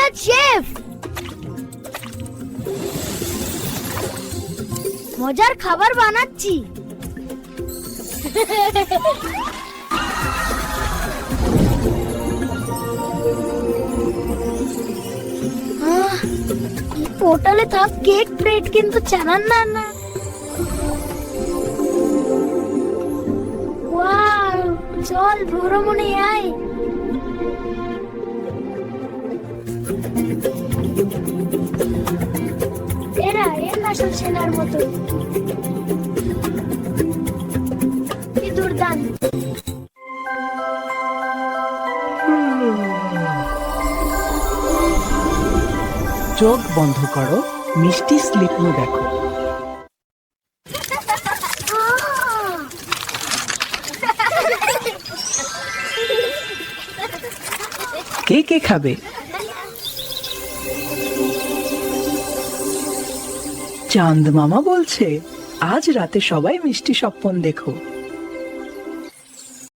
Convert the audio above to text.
ধন্যবাদ শেফ। মজার খাবার বানাচ্ছি। এই পোর্টালে থাক কেক ব্রেড কিন্তু চানান না না। ওয়াও, চল ভ্রমণে আয়। এরা আসল সেনার মতো। কি দুর্দান্ত। চোখ বন্ধ করো, মিষ্টি স্লিপনো দেখো। কে কে খাবে? চাঁদ মামা বলছে আজ রাতে সবাই মিষ্টি স্বপ্ন দেখো।